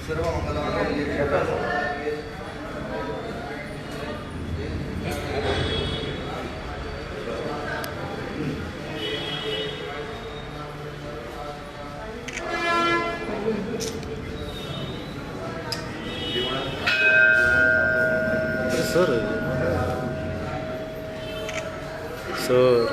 सर्व मंगलमांगल्ये sir sir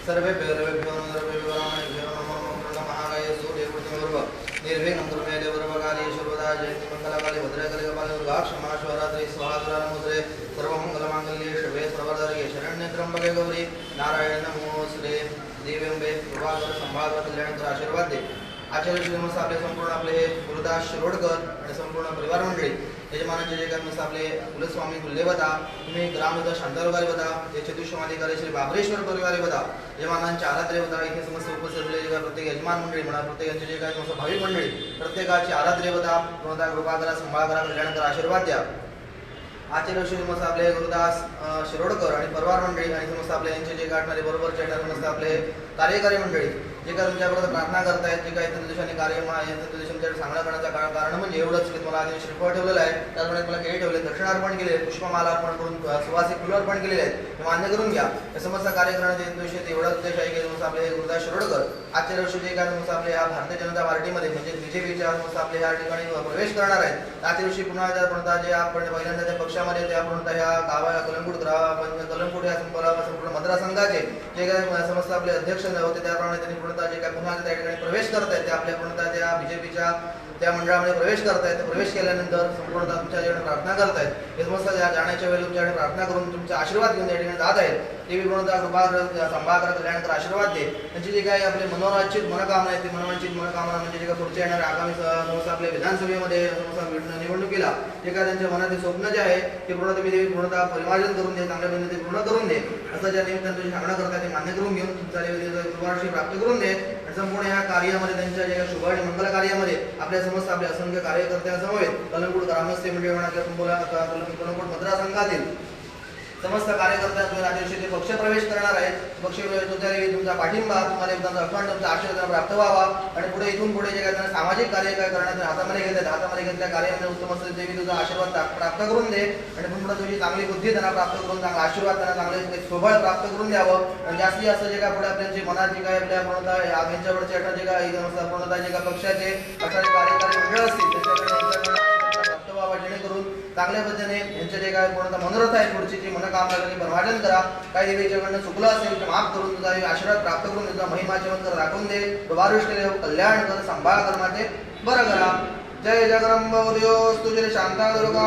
सर्वेभ्यो नमो महागाय सूर्यपूर्णिमर्व निर्विघ्नं कुर्मे देवरवकाले सर्वदा जयन्ति मंगलकाले भद्रकाले कपाले दुर्गा क्षमा शिवरात्रि स्वाहा दुरानमोसरे सर्वमंगलमांगल्ये शिवे सर्वदारिके शरण्ये त्र्यंबके गौरी नारायण नमोस्तुते देवींबे कृपाकर संभाळ कल्याणकर आशीर्वाद दे। आचार्य श्रीमंत आपले संपूर्ण आपले गुरुदास शिरोडकर आणि संपूर्ण परिवार मंडळी यजमानांचे जे काही आपले कुलस्वामी कुलदेवता तुम्ही ग्रामदेवता शांतारोगारी बता याचे दुष्यमाधिकारी श्री बाबरेश्वर परिवारी बता यजमानांचे आराध्य देवता इथे समस्त उपस्थित जे प्रत्येक यजमान मंडळी म्हणा प्रत्येकांचे जे काही समस्त भाविक मंडळी प्रत्येकाची आराध्य देवता कोणता कृपा करा संभाळ करा कल्याण करा आशीर्वाद द्या। आचार्य श्रीमंत आपले गुरुदास शिरोडकर आणि परिवार मंडळी आणि समस्त आपले यांचे जे गाठणारे बरोबरचे समस्त आपले कार्यकारी मंडळी जे काही तुमच्याबरोबर प्रार्थना करतायत जे काही इतर दिवसांनी कार्य तुमच्याकडे सांगणं करण्याचं कारण म्हणजे एवढंच की तुम्हाला आधी श्रीफळ ठेवलेलं आहे त्याचप्रमाणे तुम्हाला केळी ठेवले दक्षिणार्पण केले पुष्पमाला अर्पण करून सुवासिक फुलं अर्पण केलेले आहेत हे मान्य करून घ्या। या समस्त कार्यक्रमाचे उद्देश एवढाच उद्देश आहे की समस्त आपले गुरुदास शिरोडकर आजच्या वर्षी जे काय समस्त आपले या भारतीय जनता पार्टीमध्ये म्हणजे बीजेपीच्या समस्त आपले ह्या ठिकाणी प्रवेश करणार आहेत आजच्या वर्षी पुन्हा पूर्णतः जे आपण पहिल्यांदा त्या पक्षामध्ये त्या पूर्णतः ह्या गावा कलंगूट या संपूर्ण मतदारसंघाचे जे काही समस्त आपले अध्यक्ष होते त्याप्रमाणे त्यांनी पूर्णतः जे काय पुन्हा त्या ठिकाणी प्रवेश करत आहेत ते आपल्या पूर्णतः त्या बीजेपीच्या त्या मंडळामध्ये प्रवेश करतायत प्रवेश केल्यानंतर संपूर्णतः तुमच्याकडे प्रार्थना करतायत हे समस्त जाण्याच्या वेळी तुमच्याकडे प्रार्थना करून तुमचा आशीर्वाद घेऊन या ठिकाणी जात आहेत ते पूर्णतः कृपा संभाळ करा कल्याण करा आशीर्वाद दे। त्यांची जे काही आपले मनोवांछित मनोकामना आहेत ती मनोवांछित मनोकामना म्हणजे जे काही पुढच्या येणाऱ्या आगामी समस्त आपल्या विधानसभेमध्ये निवडणुकीला जे काय त्यांच्या मनातील स्वप्न जे आहे ते पूर्ण तुम्ही देवी पूर्णतः परिमार्जन करून दे चांगल्या पद्धतीने पूर्ण करून दे असं ज्या निमित्ताने तुझी सांगणं करतात ते मान्य करून घेऊन तुमचा कृपाशी प्राप्त करून दे आणि संपूर्ण या कार्यामध्ये त्यांच्या जे शुभ आणि मंगल कार्यामध्ये आपल्या समस्त आपले असंख्य कार्यकर्त्यांसमवेत कलंगूट ग्रामस्थ मंडळ म्हणा किंवा कलंगूट मतदारसंघातील समस्त कार्यकर्त्यांमध्ये राज्याचे ते पक्ष प्रवेश करणार आहेत पक्ष तुमचा पाठिंबा तुम्हाला एकदम अखंड तुमचा आशीर्वाद प्राप्त व्हावा आणि पुढे इथून पुढे जे काय सामाजिक कार्य काय करण्यात हातामध्ये घेतात हातामध्ये घेतल्या कार्यामध्ये उत्तम असते देवी तुझा आशीर्वाद प्राप्त करून दे आणि पुन्हा तुझी चांगली बुद्धी त्यांना प्राप्त करून चांगला आशीर्वाद त्यांना चांगले स्वबळ प्राप्त करून द्यावं आणि जास्तीत जास्त जे काय पुढे आपल्या मनात जे काय आपल्या पूर्णतः यांच्यावरचे जे काय पूर्णतः जे काय पक्षाचे अठरा कार्यकारी मंडळ असतील त्याच्याकडे प्राप्त व्हावा जेणेकरून चांगल्या पद्धतीने यांचे जे काय पूर्णतः मनोरथ आहे पुढची जी मनोकामना त्यांनी परिमार्जन करा काही देवीच्याकडनं चुकलं असेल तर माफ करून तुझा आशीर्वाद प्राप्त करून तुझा महिमा जेवण कर राखून दे दुबारुष्ट कल्याण कर संभाळ कर माते बरं करा। जय जगदंब उदयोस्तु जय शांता दुर्गा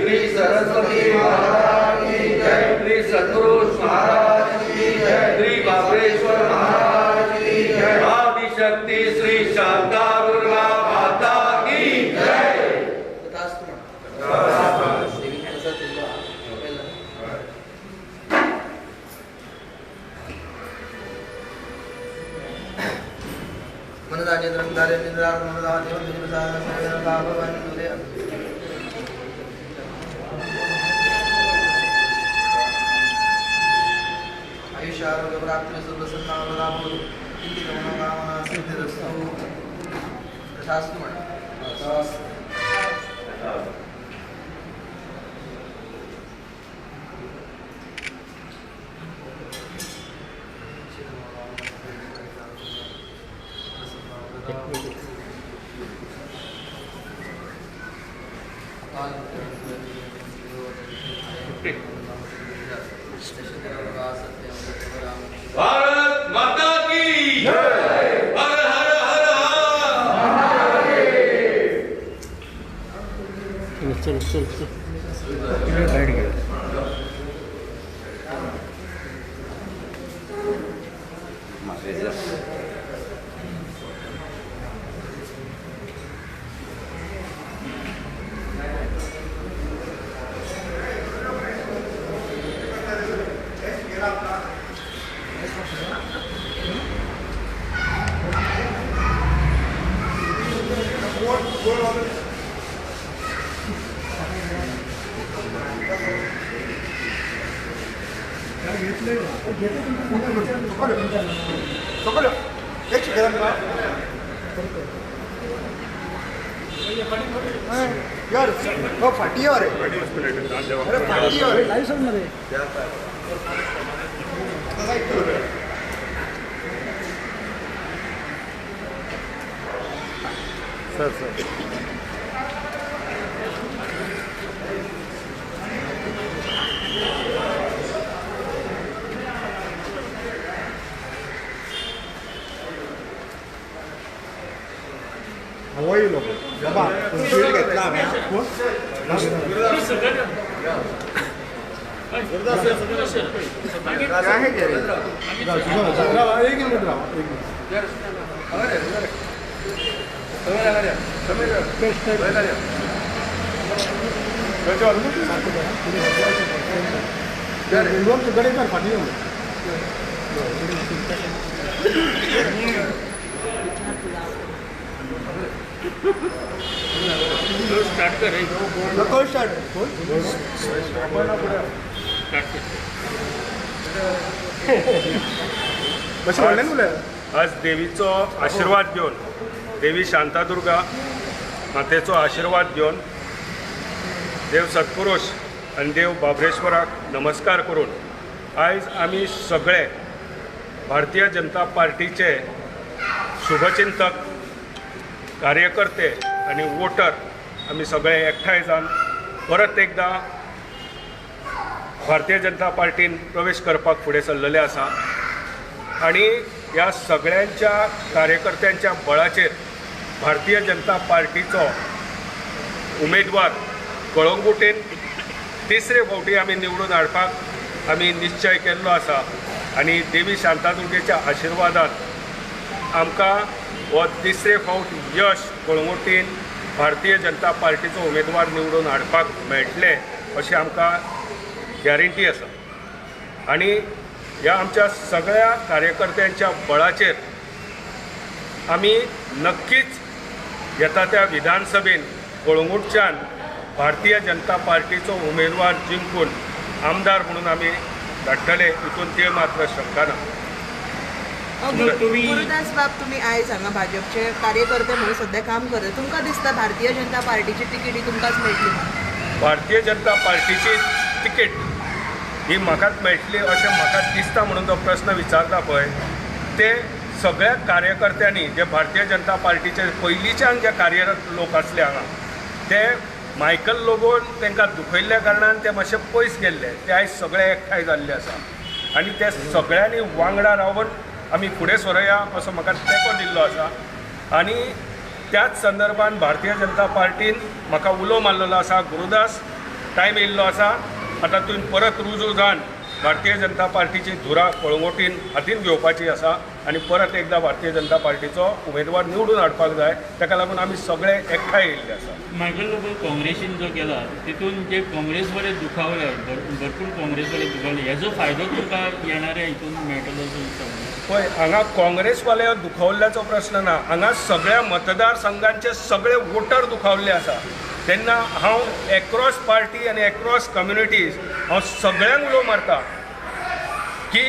श्री सरस्वती महाराज की जय श्री सद्गुरु महाराज की जय श्री बाबरेश्वर महाराज की जय आदिशक्ति श्री शांता दुर्गा माता की जय। आयुष्य आरोग्य प्राप्ती सर्व सन्मान मनोकामना सिद्धिरस्तु तथास्तु म्हणा। भारत माता की जय। हर हर हर चल चल चल लाइट गया यार वो फाटी और अरे फाटी और लाइव सब मरे सर सर हवाई लोक बाबा शील्ड घेतला हांवें एक मिनिट राहा गडे कर फाटी स्टार्ट कर नको स्टार्ट कशें व्हडलें उलय आज देवीचो आशीर्वाद घेवन देवी शांतादुर्गा मातेचो आशीर्वाद घेवन देव सत्पुरुष आनी देव बाबरेश्वराक नमस्कार करून आयज आमी सगळे भारतीय जनता पार्टीचे शुभचिंतक कार्यकर्ते आनी वोटर आमी सगळे एकठांय जावन परत एकदा भारतीय जनता पार्टीन प्रवेश करपाक फुडें सरलेले आसा आनी ह्या सगळ्यांच्या कार्यकर्त्यांच्या बळाचेर भारतीय जनता पार्टीचो उमेदवार कळंगुटेन तिसरे फावटी आमी निवडून हाडपाक आमी निश्चय केल्लो आसा आनी देवी शांतादुर्गेच्या आशिर्वादान आमकां हो तिसरे फावट यश कळंगुटेन भारतीय जनता पार्टीचो उमेदवार निवडून हाडपाक मेळटले अशी आमकां गॅरंटी आसा आनी ह्या आमच्या सगळ्या कार्यकर्त्यांच्या बळाचेर आमी नक्कीच येता त्या विधानसभेन कळंगुटच्यान भारतीय जनता पार्टीचो उमेदवार जिंकून आमदार म्हणून आमी धाडटले हितून तीळ मात्र शंका ना. गुरुदास बाब, तुम्ही आयज हांगा भाजपचे कार्यकर्ते म्हणून सध्या काम करता. तुमकां दिसता भारतीय जनता पार्टीची तिकीट ही तुमकांच मेळटली? भारतीय जनता पार्टीची तिकीट ही म्हाकाच मेळटली अशें म्हाका दिसता म्हणून जो प्रश्न विचारता पळय ते सगळ्या कार्यकर्त्यांनी जे भारतीय जनता पार्टीचे पयलींच्यान जे कार्यरत लोक आसले हांगा ते मायकल लोबोन तांकां दुखयल्ल्या कारणान ते मातशे पयस गेल्ले, ते आयज सगळे एकठांय जाल्ले आसा आनी ते सगळ्यांनी वांगडा रावन आमी फुडें सरूया असो म्हाका तेंको दिल्लो आसा. आनी त्याच संदर्भान भारतीय जनता पार्टीन म्हाका उलो मारलेलो आसा, गुरुदास टायम येयल्लो आसा, आतां तुवें परत रुजू जावन भारतीय जनता पार्टीची धुरा कळंगुटीन हातीन घेवपाची आसा आनी परत एकदा भारतीय जनता पार्टीचो उमेदवार निवडून हाडपाक जाय. ताका लागून आमी सगळे एकठांय येयल्ले आसा. मायकल लोबो काँग्रेसीन जो केला तितून जे काँग्रेसवाले दुखावले, भरपूर काँग्रेसवाले दुखावले, हेजो फायदो तुमकां येणाऱ्या हितून मेळटलो असो दिसता? पळय, हांगा काँग्रेसवाले दुखावल्ल्याचो प्रश्न ना, हांगा सगळ्या मतदारसंघांचे सगळे वोटर दुखावल्ले आसा. तेन्ना हांव एक्रॉस पार्टी आनी एक्रॉस कम्युनिटीज हांव सगळ्यांक उलो मारता की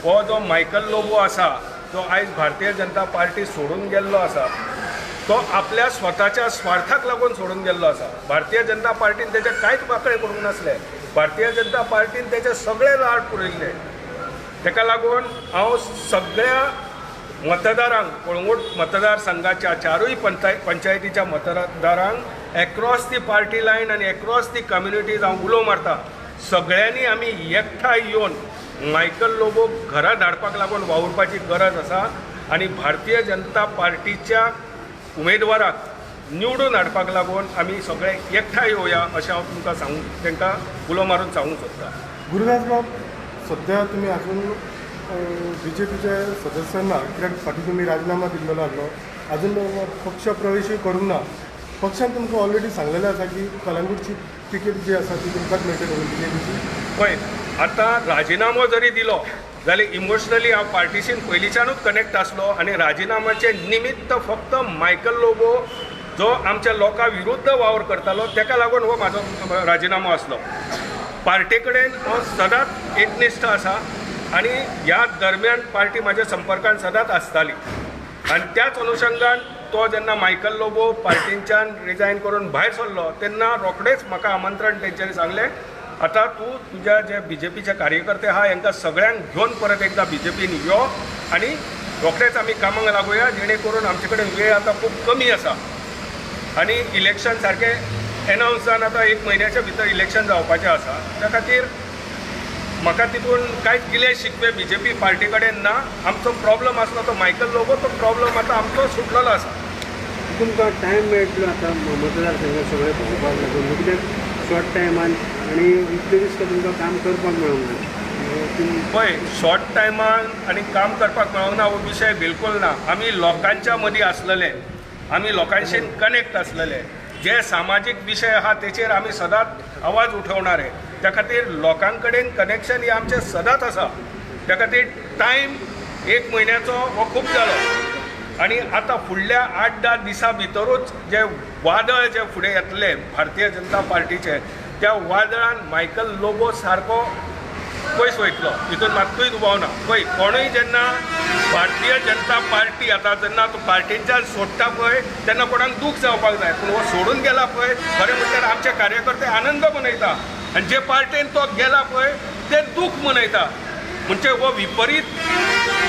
हो जो मायकल लोबो आसा तो आयज भारतीय जनता पार्टी सोडून गेल्लो आसा, तो आपल्या स्वताच्या स्वार्थाक लागून सोडून गेल्लो आसा. भारतीय जनता पार्टीन तेचे कांयच वांकडे करूंक नासले. भारतीय जनता पार्टीन तेचे सगळे लाड पुरयल्ले. ताका लागून हांव सगळ्या मतदारांक, कळंगूट मतदारसंघाच्या चारूय पंचायतीच्या मतदारांक एक्रॉस दी पार्टी लायन आनी एक्रॉस दी कम्युनिटीज हांव उलो मारता सगळ्यांनी आमी एकठांय येवन मायकल लोबो घरा धाडपाक लागून वावुरपाची गरज आसा आनी भारतीय जनता पार्टीच्या उमेदवाराक निवडून हाडपाक लागून आमी सगळे एकठांय येवया अशें हांव तुमकां सांगूंक तांकां उलो मारून सांगूंक सोदतां. गुरुदास बाब, सध्या तुम्ही अजून BJPच्या सदस्यांना कित्याक फाटीं तुमी राजिनामा दिल्लो आसलो, अजून पक्ष प्रवेशूय करूंक ना. पक्षान तुमकां ऑलरेडी सांगलेलें आसा की कलंगूटची तिकेट जी आसा ती तुमकांच मेळटली BJPची. पळय, आतां राजिनामो जरी दिलो जाल्यार इमोशनली हांव पार्टीशीन पयलींच्यानूच कनेक्ट आसलो आनी राजिनाम्याचें निमित्त फक्त मायकल लोबो जो आमच्या लोकां विरुद्ध वावर करतालो ताका लागून हो म्हाजो राजिनामो आसलो. पार्टी कडेन हांव सदांच एकनिश्ठ आसा आनी ह्या दरम्यान पार्टी म्हाज्या संपर्कान सदांच आसताली आनी त्याच अनुशंगान तो जेन्ना मायकल लोबो पार्टींच्यान रिजायन करून भायर सरलो तेन्ना रोखडेंच म्हाका आमंत्रण तेंच्यांनी सांगलें, आतां तूं तुज्या जे BJPचे कार्यकर्ते आहा हांकां सगळ्यांक घेवन परत एकदां BJPन यो आनी रोखडेंच आमी कामाक लागुया, जेणे करून आमचे कडेन वेळ आतां खूब कमी आसा आनी इलेक्शन सारकें एनावन्स जावन आतां 1 म्हयन्याच्या भितर इलेक्शन जावपाचें आसा. त्या खातीर म्हाका तितून कांयच गिले शिकवे BJP पार्टी कडेन ना. आमचो प्रॉब्लम आसलो तो मायकल लोबो, तो प्रॉब्लम आतां आमचो सुटलेलो आसा. तुमकां टायम मेळटलो आतां मतदारसंघात सगळें पळोवपाक लागून, कित्याक शॉर्ट टायमान आनी इतले दीस तुमकां काम करपाक मेळूंक ना. पळय, शॉर्ट टायमान आनी काम करपाक मेळूंक ना हो विशय बिलकूल ना. आमी लोकांच्या मदीं आसलेले, आमी लोकांशी कनेक्ट आसलेले, जे सामाजीक विशय आहा तेचेर आमी सदांच आवाज उठोवणारे. त्या खातीर लोकां कडेन कनेक्शन हे आमचें सदांच आसा. त्या खातीर टायम 1 म्हयन्याचो हो खूब जालो आनी आतां फुडल्या 8-10 दिसां भितरूच जे वादळ जे फुडें येतले भारतीय जनता पार्टीचे, त्या वादळान मायकल लोबो सारको पयस वयतलो, हितून मात्तूय दुबाव ना. पळय, कोणूय जेन्ना भारतीय जनता पार्टी आतां जेन्ना तो पार्टींच्यान सोडटा पळय तेन्ना कोणाक दूख जावपाक जाय, पूण हो सोडून गेला पळय खरें म्हणल्यार आमचे कार्यकर्ते आनंद मनयता आनी जे पार्टीन तो गेला पळय ते दूख मनयता. म्हणजे हो विपरीत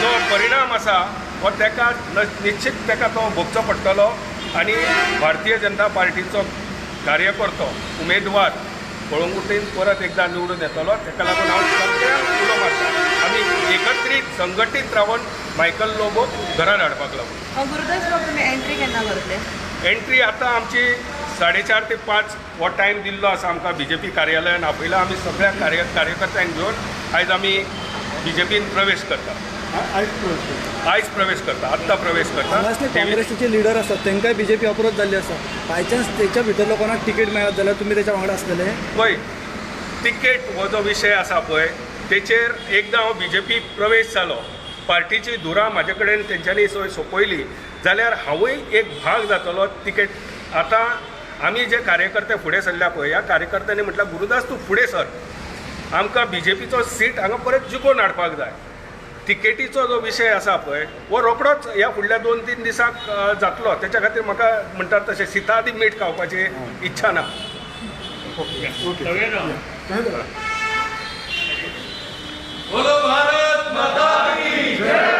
जो परिणाम आसा हो ताका निश्चित ताका तो भोगचो पडटलो आनी भारतीय जनता पार्टीचो कार्यकर्तो उमेदवार कळंगुटीन परत एकदा निवडून येतलो. ताका लागून हांव सगळ्यांक उलो मारता आमी एकत्रीत संघटीत रावन मायकल लोबो घरा हाडपाक लागून. गुरुदास बाब, तुम्ही एंट्री केन्ना करतले? एंट्री आतां आमची 4:30 ते 5 हो टायम दिल्लो आसा आमकां BJP कार्यालयान आपयला. आमी सगळ्या कार्यकर्त्यांक घेवन आयज आमी BJPन प्रवेश करता. आयज प्रवेश करता, आत्तां प्रवेश करता. काँग्रेसीचे लिडर आसात तांकांय BJP अप्रोच जाल्ली आसा. बाय चान्स तेच्या भितरलो कोणाक तिकेट मेळत जाल्यार तुमी तेच्या वांगडा आसतले? पळय, तिकेट हो जो विशय आसा पळय तेचेर एकदां हांव BJP प्रवेश जालो, पार्टीची धुरा म्हाजे कडेन तेंच्यांनी सोंपयली जाल्यार हांवूय एक भाग जातलो तिकेट. आतां आमी जे कार्यकर्ते फुडें सरल्या पळय ह्या कार्यकर्त्यांनी म्हटल्यार गुरुदास तूं फुडें सर, आमकां BJPचो सीट हांगा परत जिखून हाडपाक जाय. तिकेटीचो जो विशय आसा पळय हो रोखडोच ह्या फुडल्या 2-3 दिसांक जातलो. तेच्या खातीर म्हाका म्हणटात तशें सिता आदी मीठ खावपाची इच्छा ना. बोलो भारत माता की जय.